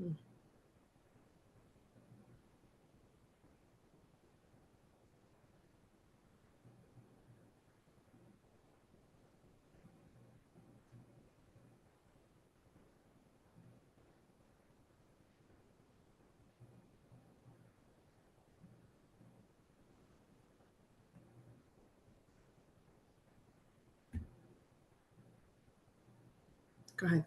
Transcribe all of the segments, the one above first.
Go ahead.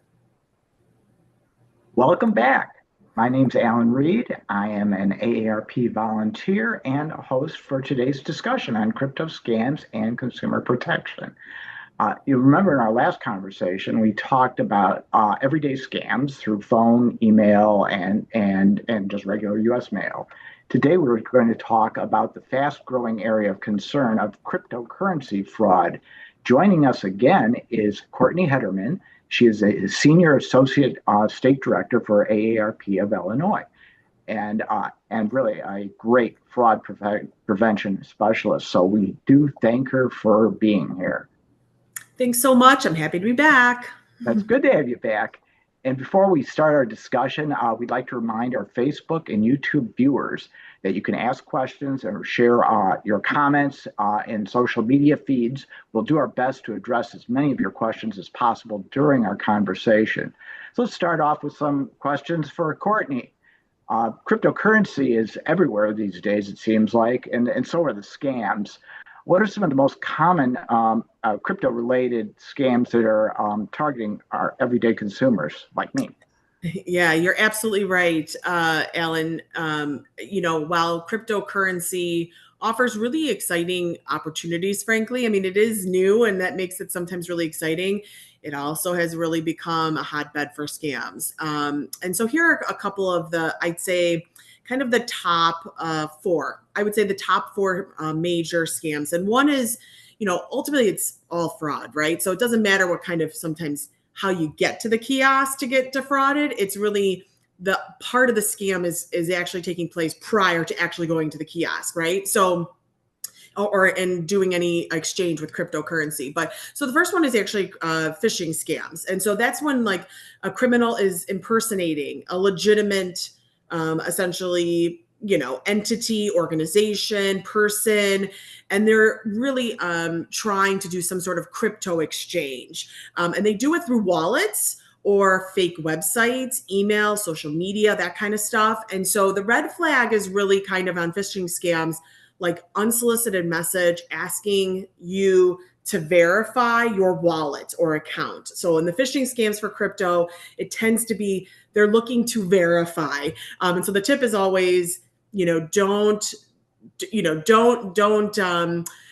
Welcome back. My name's Alan Reed. I am an AARP volunteer and a host for today's discussion on crypto scams and consumer protection. You remember in our last conversation, we talked about everyday scams through phone, email, and just regular U.S. mail. Today, we're going to talk about the fast-growing area of concern of cryptocurrency fraud. Joining us again is Courtney Hederman. She is a Senior Associate State Director for AARP of Illinois, and really a great fraud prevention specialist. So we do thank her for being here. Thanks so much. I'm happy to be back. That's good to have you back. And before we start our discussion, we'd like to remind our Facebook and YouTube viewers that you can ask questions or share your comments in social media feeds. We'll do our best to address as many of your questions as possible during our conversation. So let's start off with some questions for Courtney. Cryptocurrency is everywhere these days, it seems like, and so are the scams. What are some of the most common crypto-related scams that are targeting our everyday consumers like me? Yeah, you're absolutely right, Alan. While cryptocurrency offers really exciting opportunities, frankly, I mean, it is new and that makes it sometimes really exciting. It also has really become a hotbed for scams. And so here are a couple of I'd say, kind of the top four. I would say the top four major scams. And one is, ultimately it's all fraud, right? So it doesn't matter what kind of sometimes how you get to the kiosk to get defrauded. It's really the part of the scam is actually taking place prior to actually going to the kiosk, right? So and doing any exchange with cryptocurrency. But so the first one is actually phishing scams. And so that's when like a criminal is impersonating a legitimate essentially, entity, organization, person, and they're really trying to do some sort of crypto exchange. And they do it through wallets or fake websites, email, social media, that kind of stuff. And so the red flag is really kind of on phishing scams, like unsolicited message asking you to verify your wallet or account. So in the phishing scams for crypto, it tends to be they're looking to verify. And so the tip is always, don't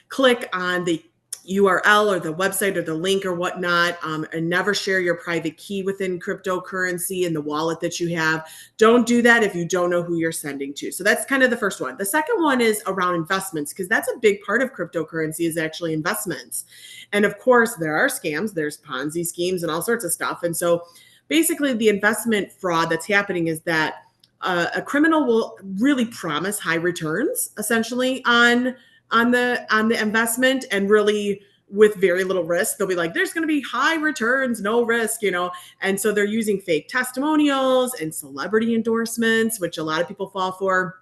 click on the URL or the website or the link or whatnot, and never share your private key within cryptocurrency and the wallet that you have. Don't do that if you don't know who you're sending to. So that's kind of the first one. The second one is around investments, because that's a big part of cryptocurrency is actually investments. And of course, there are scams, there's Ponzi schemes and all sorts of stuff. And so basically the investment fraud that's happening is that a criminal will really promise high returns essentially on the investment, and really with very little risk. They'll be like, there's going to be high returns, no risk, and so they're using fake testimonials and celebrity endorsements, which a lot of people fall for.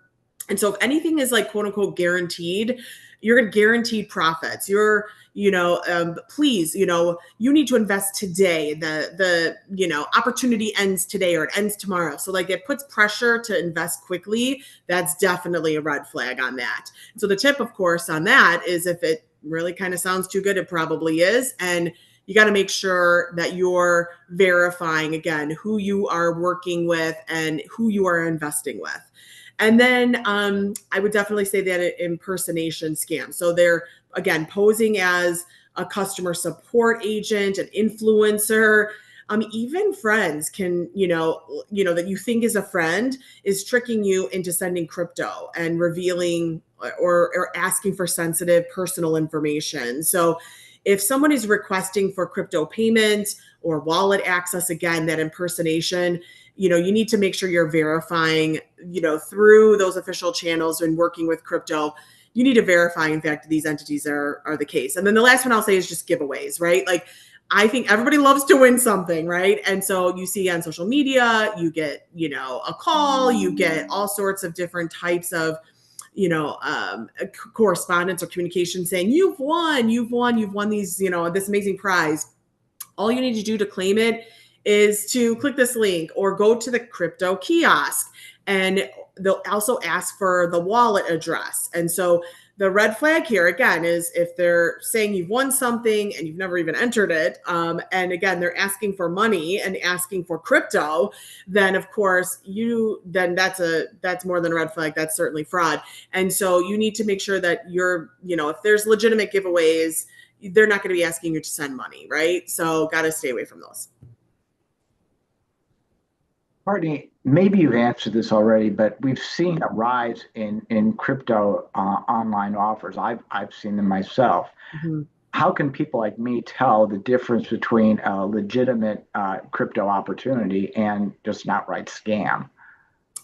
And so if anything is like quote unquote guaranteed, you're going to guaranteed profits. Please, you need to invest today. The opportunity ends today or it ends tomorrow. So like it puts pressure to invest quickly. That's definitely a red flag on that. So the tip, of course, on that is if it really kind of sounds too good, it probably is. And you got to make sure that you're verifying, again, who you are working with and who you are investing with. And then I would definitely say that an impersonation scam. So they're, again, posing as a customer support agent, an influencer, even friends can, that you think is a friend is tricking you into sending crypto and revealing or asking for sensitive personal information. So if someone is requesting for crypto payment or wallet access, again, that impersonation, you need to make sure you're verifying, through those official channels and working with crypto. You need to verify, in fact, these entities are the case. And then the last one I'll say is just giveaways, right? Like I think everybody loves to win something, right? And so you see on social media, you get, a call, you get all sorts of different types of, correspondence or communication saying, you've won these, this amazing prize. All you need to do to claim it is to click this link or go to the crypto kiosk. And they'll also ask for the wallet address. And so the red flag here again is if they're saying you've won something and you've never even entered it, and again they're asking for money and asking for crypto, then of course that's more than a red flag. That's certainly fraud. And so you need to make sure that if there's legitimate giveaways, they're not going to be asking you to send money, right? So got to stay away from those. Courtney, maybe you've answered this already, but we've seen a rise in crypto online offers. I've seen them myself. Mm-hmm. How can people like me tell the difference between a legitimate crypto opportunity and just an outright scam?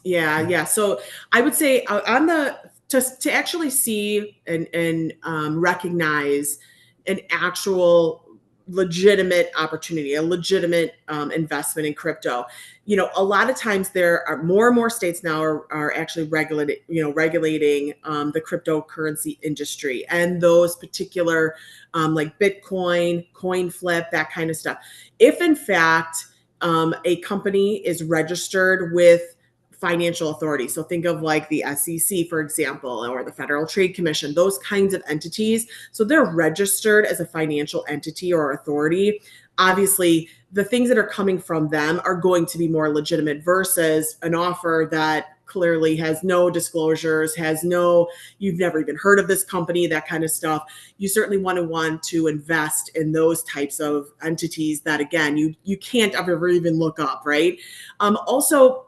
Yeah. So I would say to actually see and recognize an actual legitimate opportunity, a legitimate investment in crypto. A lot of times there are more and more states now are actually regulating the cryptocurrency industry and those particular like Bitcoin, coin flip, that kind of stuff. If in fact a company is registered with financial authority. So think of like the SEC, for example, or the Federal Trade Commission, those kinds of entities. So they're registered as a financial entity or authority. Obviously, the things that are coming from them are going to be more legitimate versus an offer that clearly has no disclosures, you've never even heard of this company, that kind of stuff. You certainly want to invest in those types of entities that, again, you can't ever even look up, right? Also,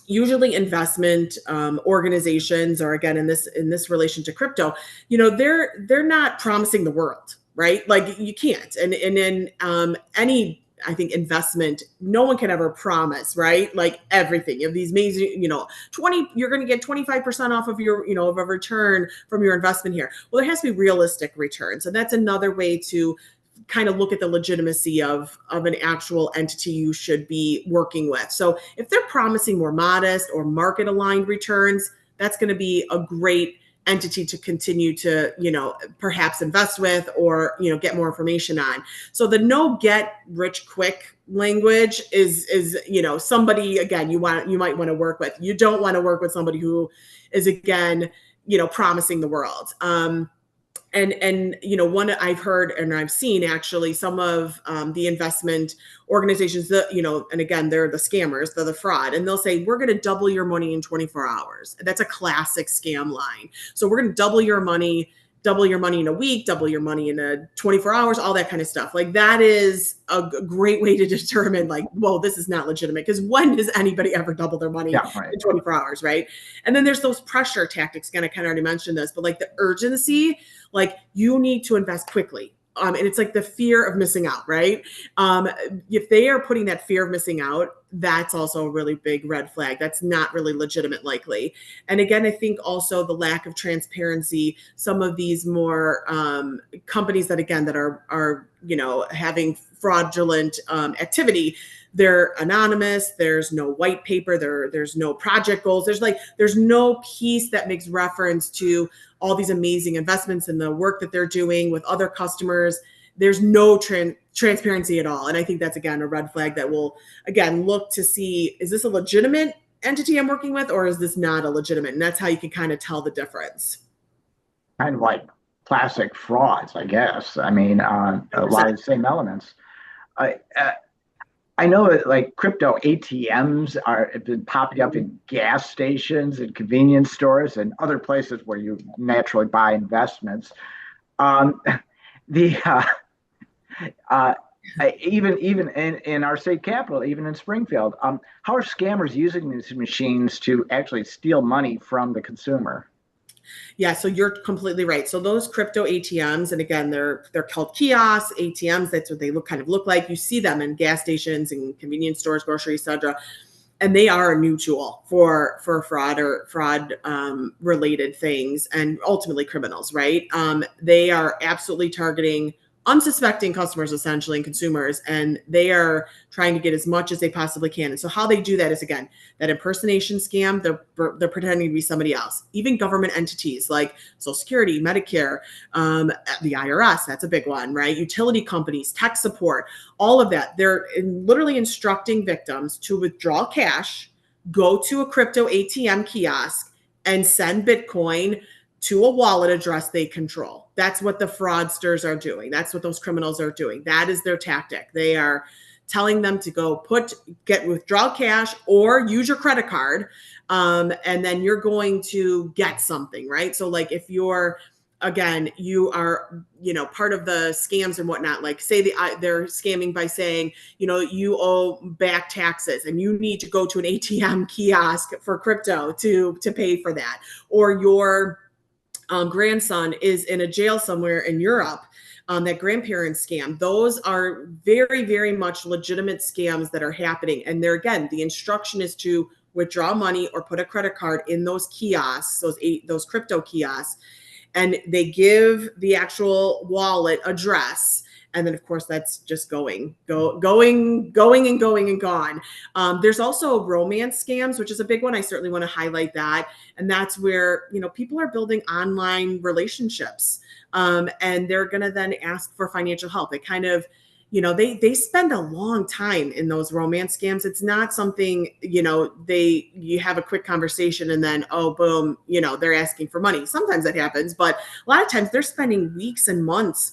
usually investment organizations, or again in this relation to crypto, they're not promising the world, right? Like you can't. And in any, I think, investment, no one can ever promise, right? Like everything. You have these amazing, you're going to get 25% off of your, of a return from your investment here. Well, there has to be realistic returns, and that's another way to kind of look at the legitimacy of an actual entity you should be working with. So if they're promising more modest or market aligned returns, that's going to be a great entity to continue to, perhaps invest with or, get more information on. So the no get rich quick language is, somebody, again, you might want to work with. You don't want to work with somebody who is, again, promising the world. And one I've heard and I've seen actually some of the investment organizations that, and again, they're the scammers, they're the fraud, and they'll say, we're going to double your money in 24 hours. That's a classic scam line. So we're going to double your money in a week, double your money in 24 hours, all that kind of stuff. Like that is a great way to determine like, whoa, this is not legitimate. Because when does anybody ever double their money in 24 hours, right? And then there's those pressure tactics. Again, I kind of already mentioned this, but like the urgency, like you need to invest quickly. And it's like the fear of missing out, right? If they are putting that fear of missing out, that's also a really big red flag. That's not really legitimate, likely. And again, I think also the lack of transparency, some of these more companies that, again, that are having fraudulent activity, they're anonymous. There's no white paper. There's no project goals. There's no piece that makes reference to all these amazing investments and the work that they're doing with other customers. There's no transparency at all. And I think that's, again, a red flag that will, again, look to see, is this a legitimate entity I'm working with, or is this not a legitimate? And that's how you can kind of tell the difference. Kind of like classic frauds, I guess. I mean, a lot of the same elements. I know that like crypto ATMs have been popping up in gas stations and convenience stores and other places where you naturally buy investments. Even in our state capital, even in Springfield, how are scammers using these machines to actually steal money from the consumer? Yeah, so you're completely right. So those crypto ATMs, and again, they're called kiosks, ATMs. That's what they look like. You see them in gas stations and convenience stores, groceries, etc. And they are a new tool for fraud or fraud related things, and ultimately criminals, right? They are absolutely targeting unsuspecting customers essentially and consumers, and they are trying to get as much as they possibly can. And so how they do that is, again, that impersonation scam. They're pretending to be somebody else. Even government entities like Social Security, Medicare, the IRS, that's a big one, right? Utility companies, tech support, all of that. They're literally instructing victims to withdraw cash, go to a crypto ATM kiosk, and send Bitcoin to a wallet address they control. That's what the fraudsters are doing. That's what those criminals are doing. That is their tactic. They are telling them to go withdraw cash or use your credit card, and then you're going to get something, right? So like if you're, again, you are, part of the scams and whatnot, like say they're scamming by saying, you owe back taxes and you need to go to an ATM kiosk for crypto to pay for that, or your grandson is in a jail somewhere in Europe, that grandparent scam. Those are very, very much legitimate scams that are happening. And there again, the instruction is to withdraw money or put a credit card in those kiosks, those crypto kiosks, and they give the actual wallet address. And then, of course, that's just going and gone. There's also romance scams, which is a big one. I certainly want to highlight that. And that's where, people are building online relationships, and they're going to then ask for financial help. They kind of, they spend a long time in those romance scams. It's not something, you have a quick conversation and then, oh, boom, they're asking for money. Sometimes that happens, but a lot of times they're spending weeks and months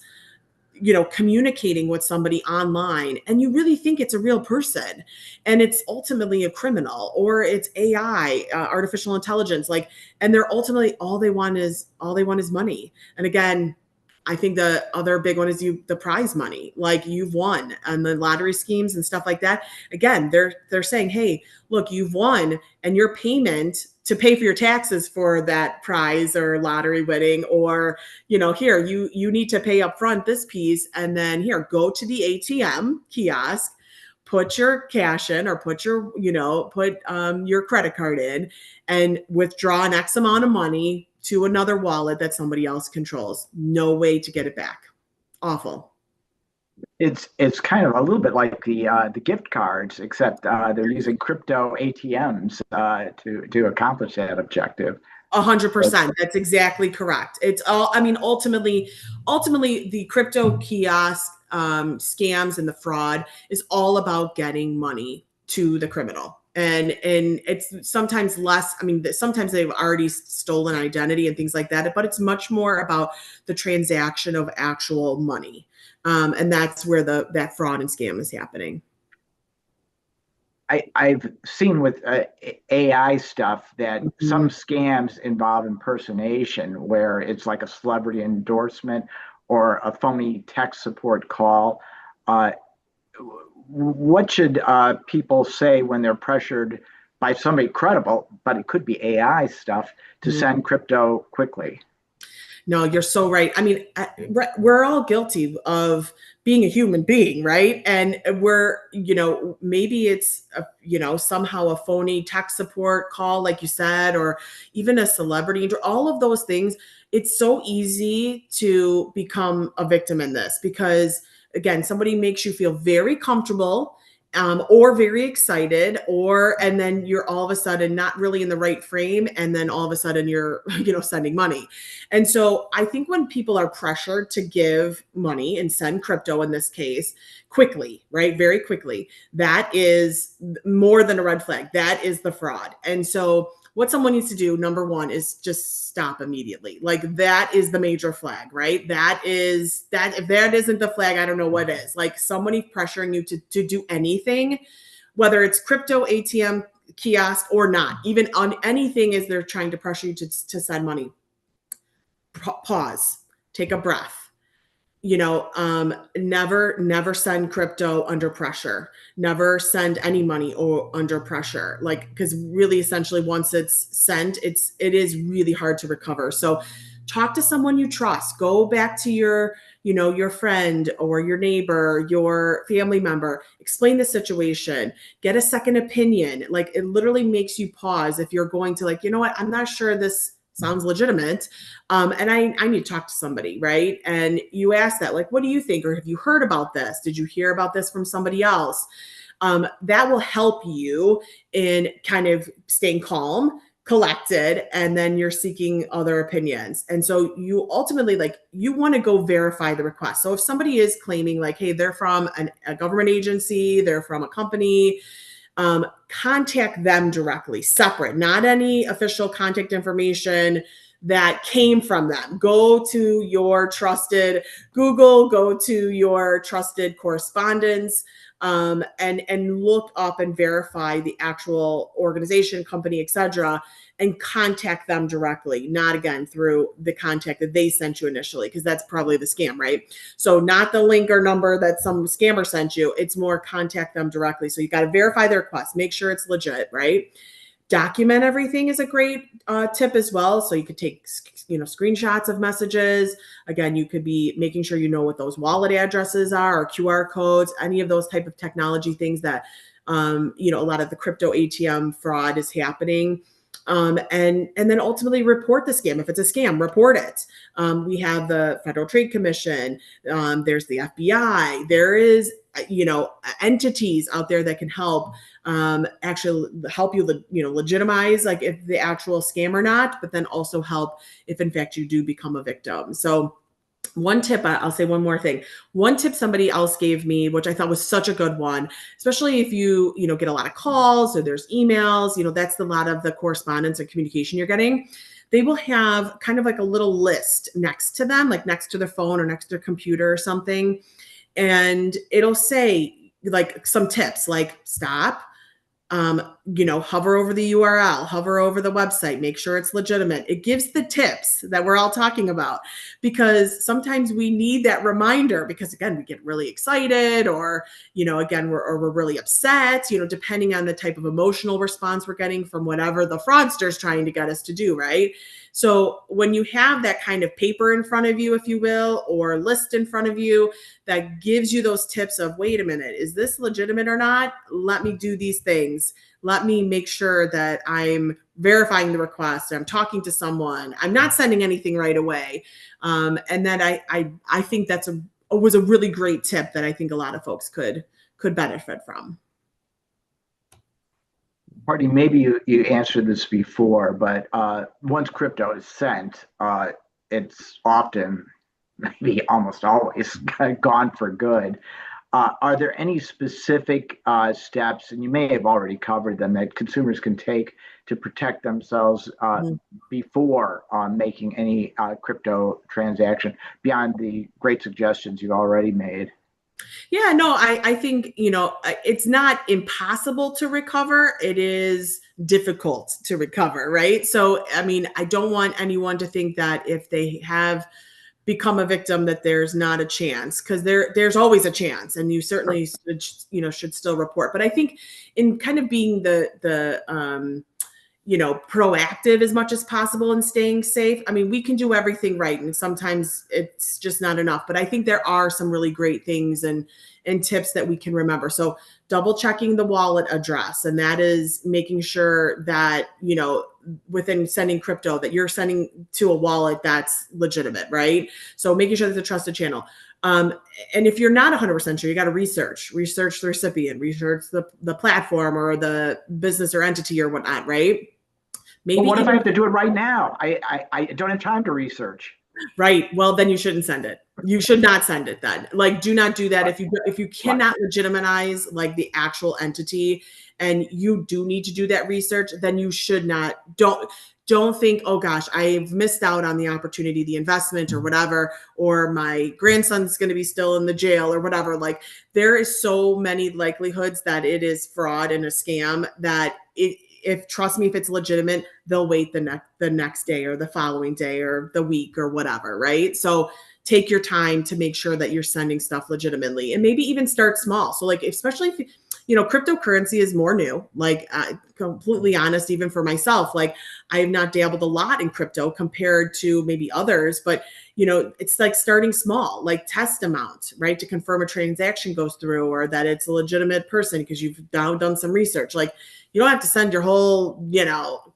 communicating with somebody online, and you really think it's a real person, and it's ultimately a criminal, or it's AI, artificial intelligence, and they're ultimately all they want is money. And again, I think the other big one is the prize money, like you've won, and the lottery schemes and stuff like that. Again, they're saying, hey, look, you've won, and your payment to pay for your taxes for that prize or lottery winning, or, here, you need to pay up front this piece. And then here, go to the ATM kiosk, put your cash in, or put your credit card in, and withdraw an X amount of money to another wallet that somebody else controls. No way to get it back. Awful. It's kind of a little bit like the gift cards, except they're using crypto ATMs to accomplish that objective. 100%. That's exactly correct. It's all, ultimately, the crypto kiosk scams and the fraud is all about getting money to the criminal. And it's sometimes less, sometimes they've already stolen identity and things like that, but it's much more about the transaction of actual money. And that's where that fraud and scam is happening. I've seen with AI stuff that some scams involve impersonation, where it's like a celebrity endorsement or a phony tech support call. What should people say when they're pressured by somebody credible, but it could be AI stuff, to send crypto quickly? No, you're so right. We're all guilty of being a human being, right? And we're, maybe it's, somehow a phony tech support call, like you said, or even a celebrity, all of those things. It's so easy to become a victim in this because, again, somebody makes you feel very comfortable, or very excited, and then you're all of a sudden not really in the right frame. And then all of a sudden you're, sending money. And so I think when people are pressured to give money and send crypto in this case quickly, right? Very quickly, that is more than a red flag. That is the fraud. And so what someone needs to do, number one, is just stop immediately. Like that is the major flag, right? That is that. If that isn't the flag, I don't know what is. Like somebody pressuring you to do anything, whether it's crypto ATM kiosk or not, even on anything, is they're trying to pressure you to send money. Pause, take a breath. Never send crypto under pressure. Never send any money or under pressure. Because really, essentially, once it's sent, it is really hard to recover. So talk to someone you trust. Go back to your friend or your neighbor, your family member, explain the situation, get a second opinion. It literally makes you pause if you're going to, I'm not sure this sounds legitimate. And I need to talk to somebody, right? And you ask that, like, what do you think? Or have you heard about this? Did you hear about this from somebody else? That will help you in kind of staying calm, collected, and then you're seeking other opinions. And so you ultimately, like, you want to go verify the request. So if somebody is claiming like, hey, they're from a government agency, they're from a company, contact them directly, separate, not any official contact information that came from them. Go to your trusted Google, go to your trusted correspondence, and look up and verify the actual organization, company, etc., and contact them directly, not again through the contact that they sent you initially, because that's probably the scam, right? So not the link or number that some scammer sent you. It's more contact them directly. So you got to verify the request, make sure it's legit, right? Document everything is a great tip as well. So you could take, screenshots of messages. Again, you could be making sure you know what those wallet addresses are, or QR codes, any of those type of technology things that, a lot of the crypto ATM fraud is happening. And then ultimately report the scam. If it's a scam, report it. We have the Federal Trade Commission. There's the FBI. There is, entities out there that can help actually help you, legitimize like if the actual scam or not, but then also help if in fact you do become a victim. So one tip, I'll say one more thing. One tip somebody else gave me, which I thought was such a good one, especially if you get a lot of calls or there's emails, that's a lot of the correspondence and communication you're getting. They will have kind of like a little list next to them, like next to their phone or next to their computer or something. And it'll say like some tips like stop, hover over the URL, hover over the website, make sure it's legitimate. It gives the tips that we're all talking about, because sometimes we need that reminder, because again, we get really excited or, again, we're really upset, depending on the type of emotional response we're getting from whatever the fraudster's trying to get us to do, right? So when you have that kind of paper in front of you, if you will, or list in front of you that gives you those tips of, wait a minute, is this legitimate or not? Let me do these things. Let me make sure that I'm verifying the request. I'm talking to someone. I'm not sending anything right away. And then I think was a really great tip that I think a lot of folks could benefit from. Marty, maybe you answered this before, but once crypto is sent, it's often, maybe almost always, gone for good. Are there any specific steps, and you may have already covered them, that consumers can take to protect themselves before making any crypto transaction, beyond the great suggestions you've already made? Yeah, no, I think, it's not impossible to recover. It is difficult to recover, right? So, I mean, I don't want anyone to think that if they have become a victim that there's not a chance, because there's always a chance, and you certainly should still report. But I think in kind of being the proactive as much as possible and staying safe. I mean, we can do everything right, and sometimes it's just not enough. But I think there are some really great things and tips that we can remember. So double checking the wallet address, and that is making sure that, within sending crypto, that you're sending to a wallet that's legitimate, right? So making sure that's a trusted channel. And if you're not 100% sure, you got to research the recipient, research the platform or the business or entity or whatnot, right? Maybe. Well, what if I have to do it right now? I don't have time to research. Right. Well, then you shouldn't send it. You should not send it then. Like, do not do that. Right. If you cannot legitimize like the actual entity, and you do need to do that research, then you should not. Don't think, oh gosh, I've missed out on the opportunity, the investment or whatever, or my grandson's going to be still in the jail or whatever. Like, there is so many likelihoods that it is fraud and a scam that trust me, if it's legitimate, they'll wait the next day or the following day or the week or whatever, right? So take your time to make sure that you're sending stuff legitimately, and maybe even start small. So like, especially cryptocurrency is more new. Like, completely honest, even for myself, like I have not dabbled a lot in crypto compared to maybe others, but it's like starting small, like test amount, right? To confirm a transaction goes through or that it's a legitimate person because you've now done some research. Like, you don't have to send your whole,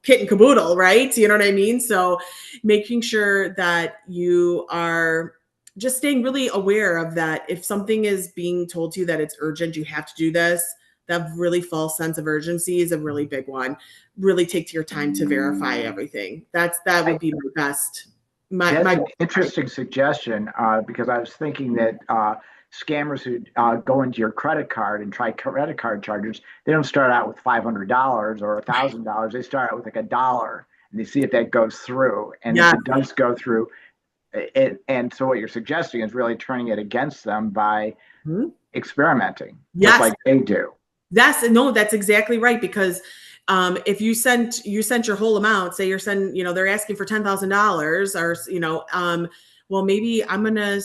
kit and caboodle, right? You know what I mean? So making sure that you are just staying really aware of that. If something is being told to you that it's urgent, you have to do this. That really false sense of urgency is a really big one. Really take your time to verify everything. That would be my best. That's My an interesting suggestion because I was thinking that scammers who go into your credit card and try credit card charges, they don't start out with $500 or $1,000. They start out with like $1 and they see if that goes through. And if Yeah. it does go through, and so what you're suggesting is really turning it against them by experimenting, just Yes. like they do. That's exactly right. Because if you sent your whole amount, say you're sending, they're asking for $10,000 or, well, maybe I'm going to,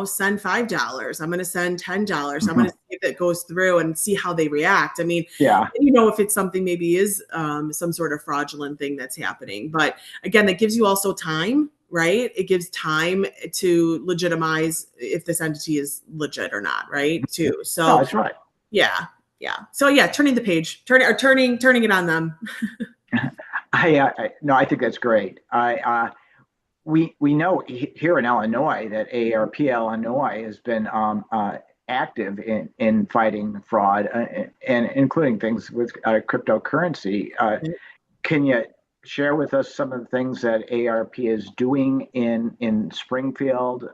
send $5. I'm going to send $10. I'm going to see if it goes through and see how they react. I mean, Yeah. if it's something maybe is some sort of fraudulent thing that's happening. But again, that gives you also time, right? It gives time to legitimize if this entity is legit or not, right? Too. No, So that's right. yeah. Yeah. So yeah, turning the page, turning it on them. No, I think that's great. We know here in Illinois that AARP Illinois has been active in fighting fraud and including things with cryptocurrency. Can you share with us some of the things that AARP is doing in Springfield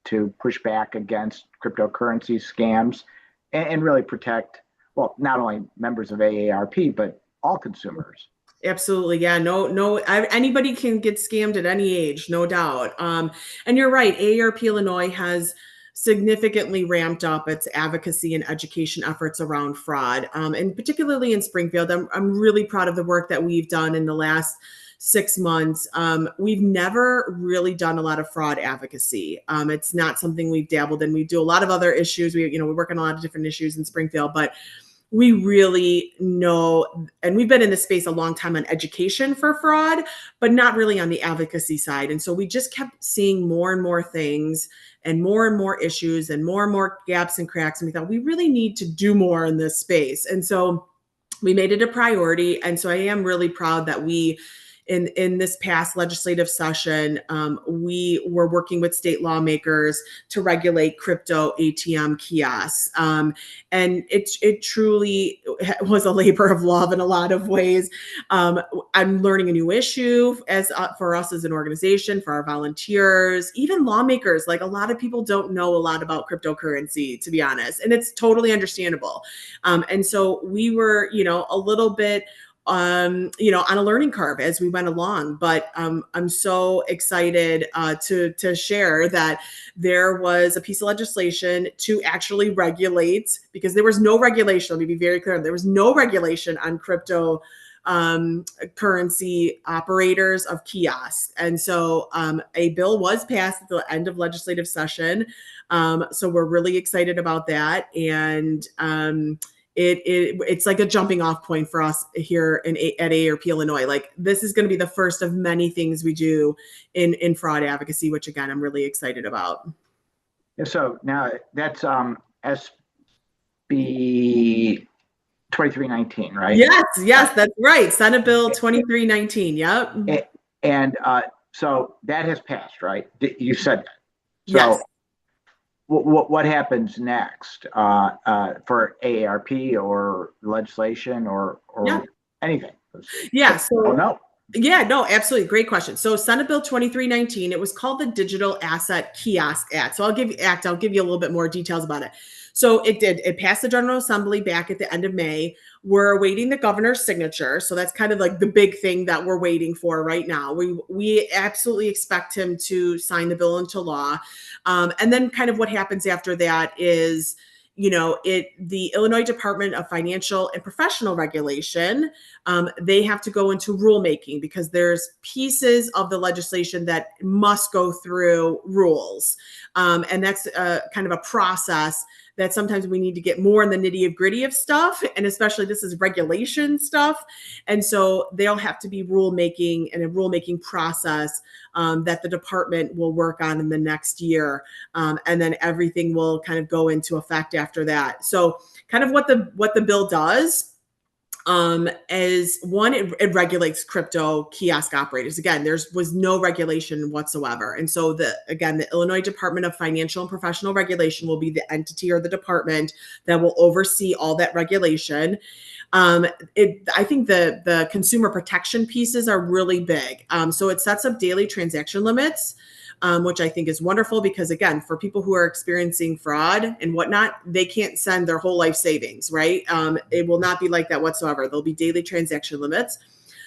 to push back against cryptocurrency scams and really protect, well, not only members of AARP, but all consumers? Absolutely. Yeah. No, anybody can get scammed at any age, no doubt. And you're right. AARP Illinois has significantly ramped up its advocacy and education efforts around fraud. And particularly in Springfield, I'm really proud of the work that we've done in the last 6 months. We've never really done a lot of fraud advocacy. It's not something we've dabbled in. We do a lot of other issues. We work on a lot of different issues in Springfield, but we really know, and we've been in this space a long time on education for fraud, but not really on the advocacy side. And so we just kept seeing more and more things and more issues and more gaps and cracks. And we thought we really need to do more in this space. And so we made it a priority. And so I am really proud that we, in this past legislative session, we were working with state lawmakers to regulate crypto ATM kiosks. And it truly was a labor of love in a lot of ways. I'm learning a new issue for us as an organization, for our volunteers, even lawmakers. Like, a lot of people don't know a lot about cryptocurrency, to be honest, and it's totally understandable. And so we were, a little bit on a learning curve as we went along. But I'm so excited to share that there was a piece of legislation to actually regulate, because there was no regulation. Let me be very clear. There was no regulation on crypto currency operators of kiosks. And so a bill was passed at the end of legislative session. So we're really excited about that. And it's like a jumping off point for us here at AARP Illinois. Like, this is going to be the first of many things we do in fraud advocacy, which again, I'm really excited about. So now that's SB 2319, right? Yes, that's right. Senate Bill 2319. Yep. And so that has passed, right? You said that. So yes. What happens next for AARP or legislation or anything? Yeah. So no. Yeah, no, absolutely. Great question. So Senate Bill 2319, it was called the Digital Asset Kiosk Act. So I'll give you a little bit more details about it. So it passed the General Assembly back at the end of May. We're awaiting the governor's signature. So that's kind of like the big thing that we're waiting for right now. We absolutely expect him to sign the bill into law. And then kind of what happens after that is, the Illinois Department of Financial and Professional Regulation, they have to go into rulemaking, because there's pieces of the legislation that must go through rules. And that's kind of a process that sometimes we need to get more in the nitty gritty of stuff. And especially this is regulation stuff. And so they'll have to be rulemaking and a rulemaking process that the department will work on in the next year. And then everything will kind of go into effect after that. So kind of what the bill does is one, it regulates crypto kiosk operators. Again, was no regulation whatsoever. And so the Illinois Department of Financial and Professional Regulation will be the entity or the department that will oversee all that regulation. I think the consumer protection pieces are really big. So it sets up daily transaction limits, which I think is wonderful because, again, for people who are experiencing fraud and whatnot, they can't send their whole life savings, right? It will not be like that whatsoever. There'll be daily transaction limits.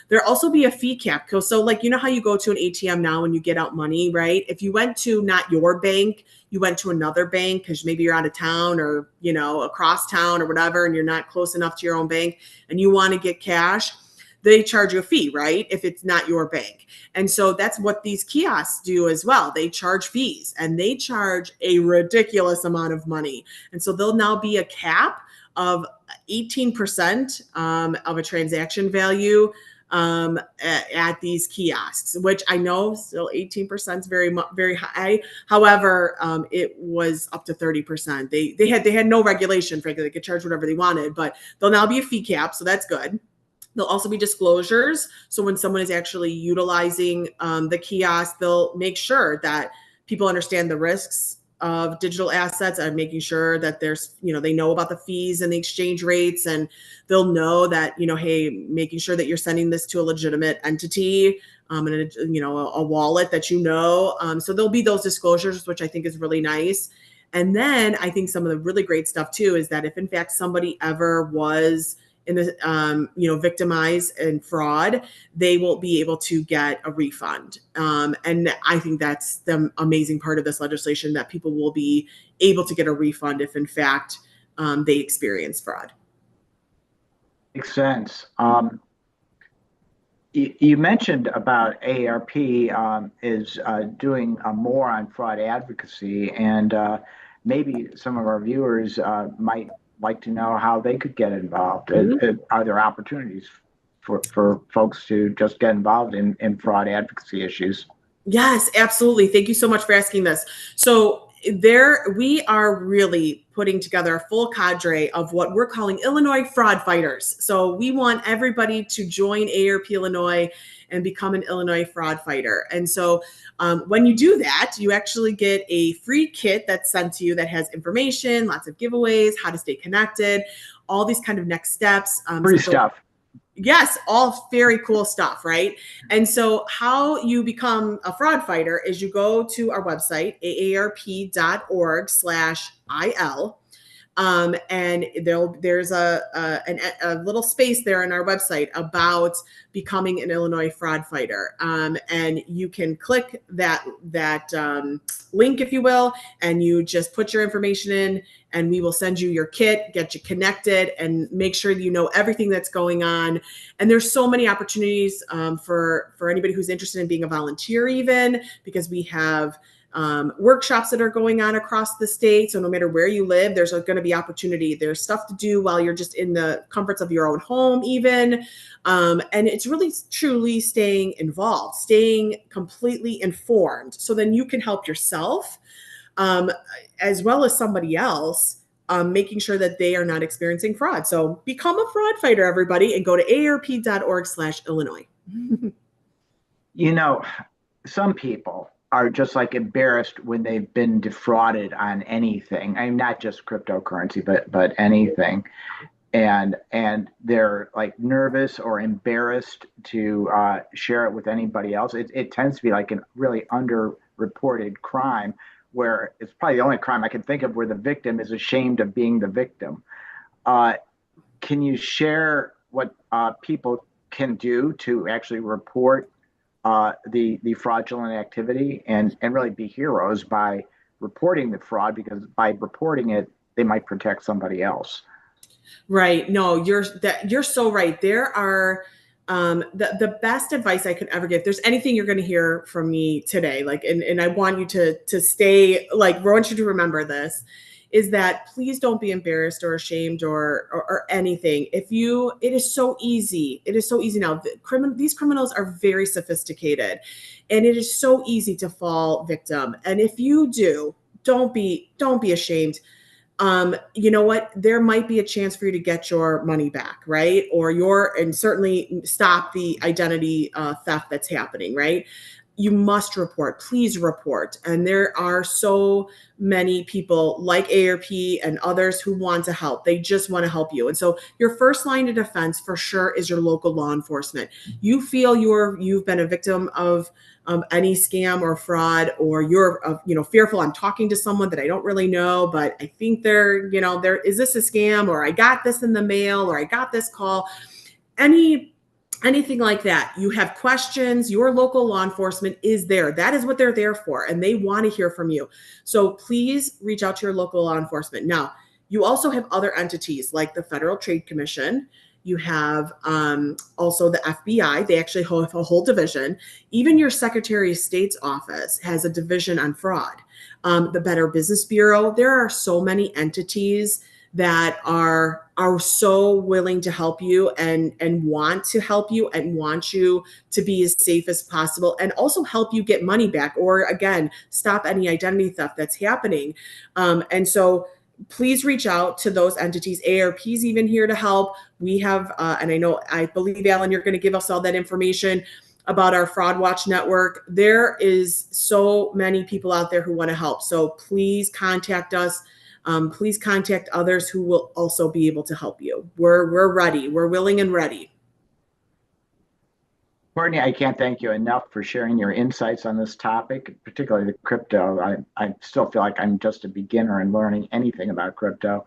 There'll also be a fee cap. So like, you know how you go to an ATM now and you get out money, right? If you went to not your bank, you went to another bank because maybe you're out of town or, across town or whatever, and you're not close enough to your own bank and you want to get cash, they charge you a fee, right? If it's not your bank. And so that's what these kiosks do as well. They charge fees and they charge a ridiculous amount of money. And so there'll now be a cap of 18% of a transaction value at these kiosks, which I know still 18% is very, very high. However, it was up to 30%. They had no regulation, frankly. They could charge whatever they wanted, but there'll now be a fee cap. So that's good. There'll also be disclosures. So when someone is actually utilizing the kiosk, they'll make sure that people understand the risks of digital assets and making sure that they know about the fees and the exchange rates, and they'll know that, hey, making sure that you're sending this to a legitimate entity and a wallet that so there'll be those disclosures, which I think is really nice. And then I think some of the really great stuff too is that if in fact somebody ever was in the victimized and fraud, they will be able to get a refund. And I think that's the amazing part of this legislation, that people will be able to get a refund if in fact they experience fraud. Makes sense. You mentioned about AARP is doing more on fraud advocacy, and maybe some of our viewers might like to know how they could get involved. Mm-hmm. Are there opportunities for folks to just get involved in fraud advocacy issues? Yes, absolutely. Thank you so much for asking this. So we are really putting together a full cadre of what we're calling Illinois fraud fighters. So we want everybody to join AARP Illinois and become an Illinois fraud fighter. And so when you do that, you actually get a free kit that's sent to you that has information, lots of giveaways, how to stay connected, all these kind of next steps. Free stuff. Yes, all very cool stuff, right? And so how you become a fraud fighter is you go to our website, aarp.org/IL. And there's a little space there on our website about becoming an Illinois fraud fighter. And you can click that link, if you will, and you just put your information in, and we will send you your kit, get you connected, and make sure you know everything that's going on. And there's so many opportunities for anybody who's interested in being a volunteer, even because we have workshops that are going on across the state. So no matter where you live, there's going to be opportunity. There's stuff to do while you're just in the comforts of your own home, even. And it's really truly staying involved, staying completely informed. So then you can help yourself as well as somebody else, making sure that they are not experiencing fraud. So become a fraud fighter, everybody, and go to aarp.org/Illinois. Some people are just like embarrassed when they've been defrauded on anything. I mean, not just cryptocurrency, but anything. And they're like nervous or embarrassed to share it with anybody else. It tends to be like a really underreported crime, where it's probably the only crime I can think of where the victim is ashamed of being the victim. Can you share what people can do to actually report the fraudulent activity and really be heroes by reporting the fraud, because by reporting it, they might protect somebody else? Right. No, you're so right. There are the best advice I could ever give. If there's anything you're going to hear from me today, and I want you to stay, I want you to remember this, is that please don't be embarrassed or ashamed or anything. It is so easy. It is so easy now. These criminals are very sophisticated, and it is so easy to fall victim. And if you do, don't be ashamed. You know what? There might be a chance for you to get your money back, right? And certainly stop the identity theft that's happening, right? You must report. Please report. And there are so many people like AARP and others who want to help. They just want to help you. And so your first line of defense for sure is your local law enforcement. You feel you've been a victim of any scam or fraud, or you're fearful. I'm talking to someone that I don't really know, but I think there is this a scam, or I got this in the mail, or I got this call. Anything like that, you have questions, your local law enforcement is there. That is what they're there for, and they want to hear from you. So please reach out to your local law enforcement. Now, you also have other entities like the Federal Trade Commission. You have also the FBI. They actually have a whole division. Even your Secretary of State's office has a division on fraud. The Better Business Bureau. There are so many entities that are so willing to help you and want to help you and want you to be as safe as possible, and also help you get money back, or again, stop any identity theft that's happening. And so please reach out to those entities. AARP is even here to help. We have, and I believe, Alan, you're going to give us all that information about our Fraud Watch network. There is so many people out there who want to help. So please contact us. Please contact others who will also be able to help you. We're ready. We're willing and ready. Courtney, I can't thank you enough for sharing your insights on this topic, particularly the crypto. I still feel like I'm just a beginner in learning anything about crypto.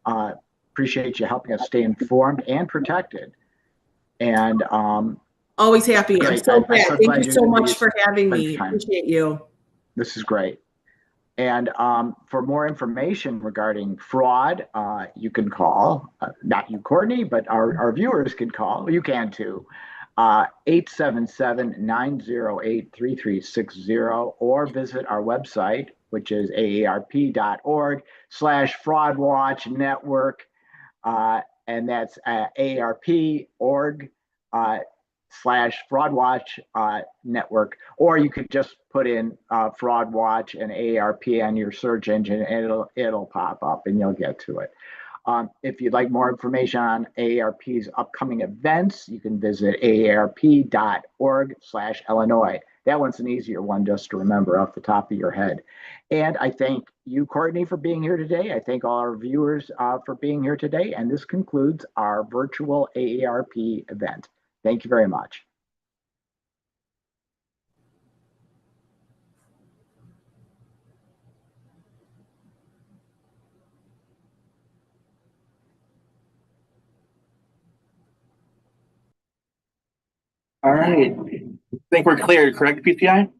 Appreciate you helping us stay informed and protected. And always happy. great. I'm so glad. Thank you so much for having me. Time. Appreciate you. This is great. And for more information regarding fraud, you can call, not you, Courtney, but our viewers can call. You can too. 877-908-3360, or visit our website, which is aarp.org/fraudwatch network. And that's aarp.org/fraudwatch network. Or you could just put in fraudwatch and AARP on your search engine, and it'll pop up and you'll get to it. If you'd like more information on AARP's upcoming events, you can visit aarp.org/Illinois. That one's an easier one just to remember off the top of your head. And I thank you, Courtney, for being here today. I thank all our viewers for being here today. And this concludes our virtual AARP event. Thank you very much. All right. I think we're clear, correct, PCI?